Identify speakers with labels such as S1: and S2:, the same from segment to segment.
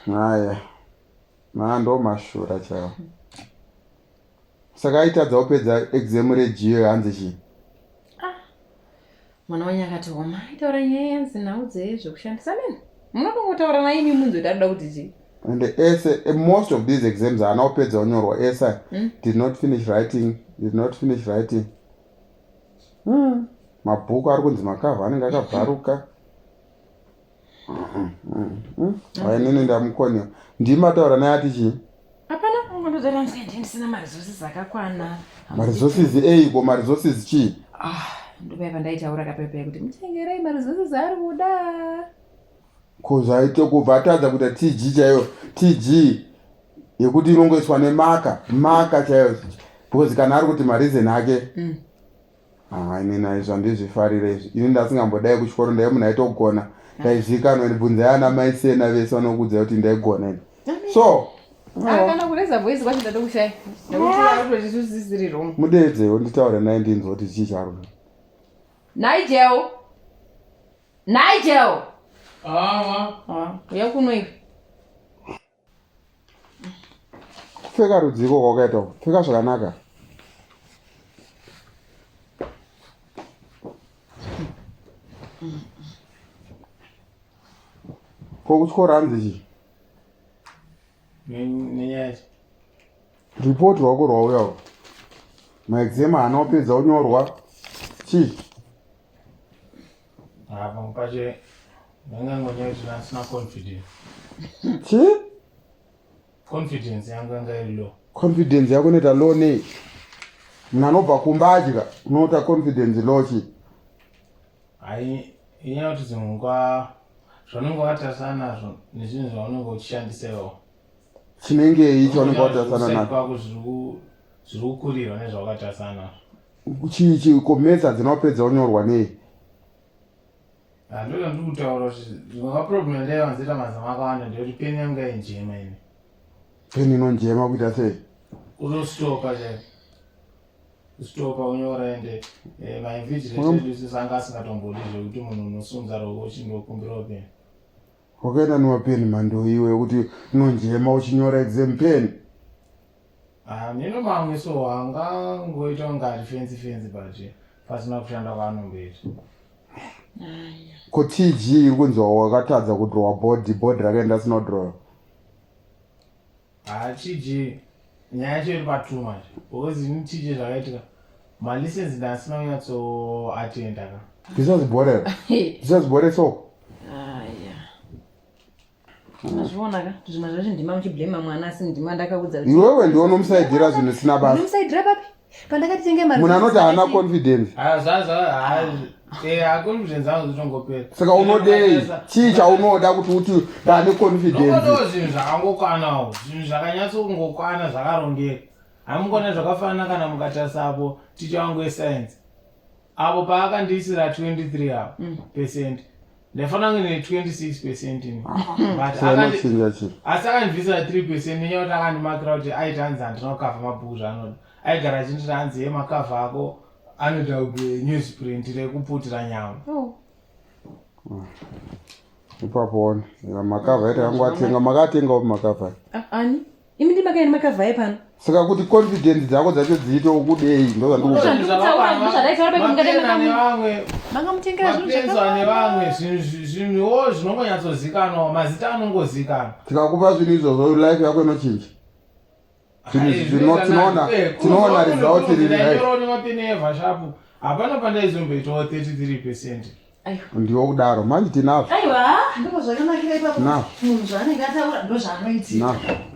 S1: Haya. Ndo mashura chao. Saka aitadza kupedza exam reGO hanzi chi.
S2: Mwana wangu akatoma. Itaura nyaya yanzi naudze zvokushandisa meni. Munotongotaura naye imi munzwe dada kuti chi.
S1: And most of these exams are now paid on your essay. Did not finish writing. Mabhuku ari kunzi makavha anenge akabvaruka. Nini ndamukoniwa. Ndimataura naye ati chi?
S2: Hapana, ungondodzera ndisina maresources akakwana.
S1: Maresources eiko, maresources chi?
S2: Ndopaipa ndaitaura kapepe kuti mutengerei maresources ari kuda.
S1: Kozaite kubva kuti TG chaiyo, TG yekuti inongoiswa nemaka chaiyo. Because kana ari kuti mareason ake. Inini izvo ndizvifarire izvi. Ini ndasingambodai kuchikoro ndai munhu aitogona. Ndaizikanwa ndibvunzai ana mai sena vese vanokudza kuti ndaigona. So,
S2: kana kureza voice kwacho ndatokushaya. Ndakutira kuti zvisisiri wrong.
S1: Mudedzewo nditaure naye ndinzwa kuti chii charo.
S2: Nigel. Uya kuno iwe.
S1: Kupfeka rudziko kwakaita kupfeka zvakanaka. Kuchikora hanzi chi?
S3: Nenyaya.
S1: Report rwako rwauyawo. Maexam haana kupedza kunyorwa. Chi?
S3: Pamwe pacho ndangangonyaya kuti ndasina confidence.
S1: Chi?
S3: Confidence yangu yanga iri low.
S1: Confidence yako inoita low nei? Munhu anobva kumba adya unoita confidence low chi?
S3: Inyaya kuti zvinhu zvaunenge watarisana nazvo nezvinhu zvaunenge uchishandisawo.
S1: Chinenge icho unenge watarisana nazvo.
S3: Kwako zviri kukurirwa nezvawakatarisana nazvo.
S1: Chi komesa dzinopedza kunyorwa nei?
S3: Ndoda ndiri kutaura kuti zvimwe problem ndaiwanzita mazama akawanda ndekuti peni yangu yainjema ini.
S1: Peni inonjema kuita sei?
S3: Kutostopa chaipo. Kustopa unyora ende mainvigilated sanga asingatombodi zvekuti munhu unosunza roko uchindokumbirawo peni.
S1: Wakaenda niwapeni mhando iwe kuti inonjema uchinyora exam peni?
S3: Nino mamwe so wangangoita ungati fenzi paje pasina kushanda kwaanongoita.
S1: Ko TG iri kunzwa wakatadza kudrowa board rakaenda sinodrowa.
S3: TG nyaya yacho iri patuma because ini TG zvakaitika malicense ndasina kunyatso atenda ka.
S1: Zvisazibhorera so.
S2: Mazviona ka zvimwe zvacho ndima muchiblame mwana asi ndima ndakaudza kuti
S1: iwewe ndiwo unomusaidhira zvinhu zvisina basa.
S2: Unomusaidhira papi? Pandakati tenge mari.
S1: Munhu anoti haana confidence.
S3: Confidence yangu zvitongopera.
S1: Saka unodei chii chaunoda kuti ndane confidence.
S3: Ndodo zvinhu zvakangokanawo zvinhu zvakanyatso kungokwana zvakarongeka. Hamungona zvakafanana kana mukatasapo ticha wangu weScience. Apo paakandiisira 23 apo percent. Ndafana ngine 26% ini. But akandibvisira 3% nenyaya kuti akandimakira kuti aitanzi handinokavha mabhuku zvaanoda. Aigara achinditi hanzi yemakavha ako anoda newsprint rekuputira nyama.
S1: Ipapo ona makavha ete yangu atenga makatengawo makavha.
S2: Ani? Imi ndimakaenda makavha epano.
S1: Saka kuti confidence dzako dzacho dziite ukudei ndo
S2: Vangamutengera
S3: zvinhu zvinongonyatsozikanwa mazita anongozikanwa.
S1: Tikakupa zvinhu izvozvo life yako inochinja. Tinoona result riri right.
S3: Mapeni evhashapu hapana pandaizomboitawo 33%.
S1: Ndiwo kudaro manje tinazvo.
S2: Aiwa, ndiko zvakanakira ipapo. Munhu zvaanenge ataura ndo zvaanoitika.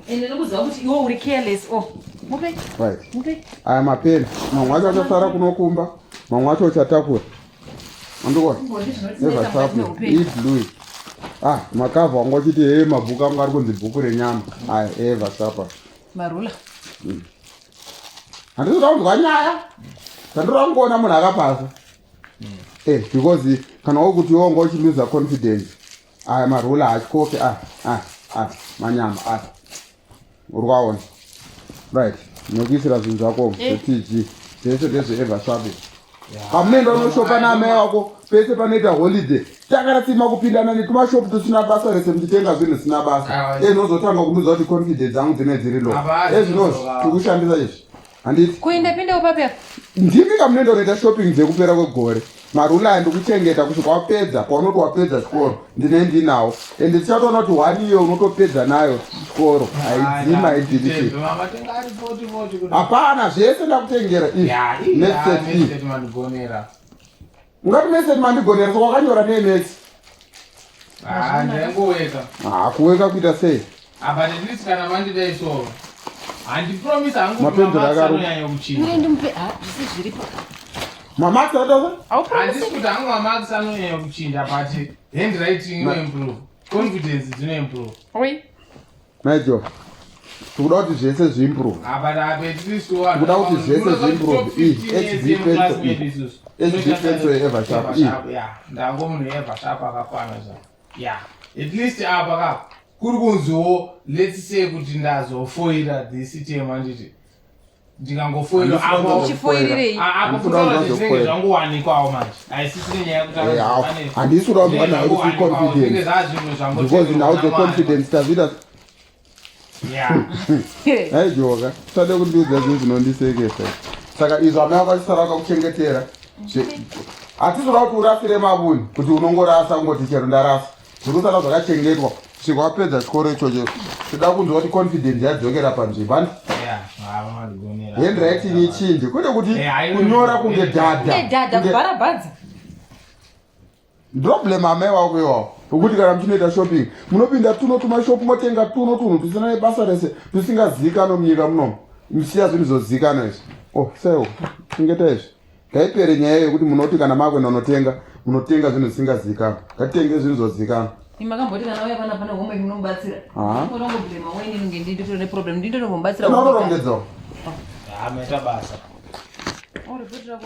S2: Ende ndokuziva kuti iwe uri careless. Mupe.
S1: Right.
S2: Mupe.
S1: Aya mapeni mamwe acho achasara kunokumba mamwe acho uchatakura. Andikona. Nevhasapu iblue. Makavha wangu achiti mabhuku angu ari kunzi bhuku renyama. Aya evhasapa.
S2: Marula.
S1: Handinoda kunzwa nyaya. Handinoda kungoona munhu akapasa. Because kana wokuti wonga uchiluza confidence. Marula achikoke manyama urwaona. Right. Nokuisira zvinhu zvako TG. Zvese ndezve evhasapa. Pamunenge unoshopa namai wako pese panoita holiday takarasima kupindana netumashopu tusina basa rese muchitenga zvinhu zvisina basa enozotanga kunudza kuti confidence dzangu dzine dziri low ezvinozvi tikushandisa izvi handiti
S2: kuindapindawo papya
S1: ndipika munendonoita shopping dzekupera kwegore marula ndikuchengeta kusvika wapedza paunoti wapedza chikoro ndinawo ende tichatoona kuti 1 year unotopedza nayo chikoro haidzima haidhirisi hapana zvese ndakutengera ungati meseti mandigonera saka wakanyora nemesi kuweka kuita sei mapenzero
S3: mamaks handisi kuti hangu mamaks anonyanya kuchinja but handwriting inoimprove confidence dzinoimprove
S1: naijo tikuda kuti zvese zviimprove kuda kuti zvese zviimprove hv evershap
S3: ndango munhu evershap akakwana at least apa ka kuri kunziwo let's say kuti ndazofoira this tema nditi ndingangofoiraapokutaura zvangowanikwawo manje haisisiri nyaya
S1: handisi kuda confidence because now the confidence tazvita aijoka tade kundiudza zvinhu zvinondisekesa saka izvo amai vakachisara vakakuchengetera hatizoda kuti urasire mavuni kuti unongorasa kungoti chero ndarasa zvikusara zvakachengetwa kusvika wapedza chikoro ichocho tida kunzwa kuti confidence yadzokera panzvimbo handi handwriting ichinje kwete kuti kunyora kunge
S2: dhadha kubharabhadza
S1: problem amai wako iwawo ukuti kana muchinoita shopping munopinda tuno tumashopu motenga tuno tunhu tusina nebasa rese tusingazivikanwa munyika munomu musiya zvinhu zvozivikanwa izvi seo chengeta izvi ngaipere nyaya yekuti munoti kana makwenda unotenga zvinhu zvisingazivikanwa ngatitenge zvinhu zvozivikanwa
S2: makamboti kana uya pana homwe munomubatsira unongoblema wainenge nditotore problem ndindonomubatsira
S1: unorongedzawo
S3: meta basa
S2: uripotirako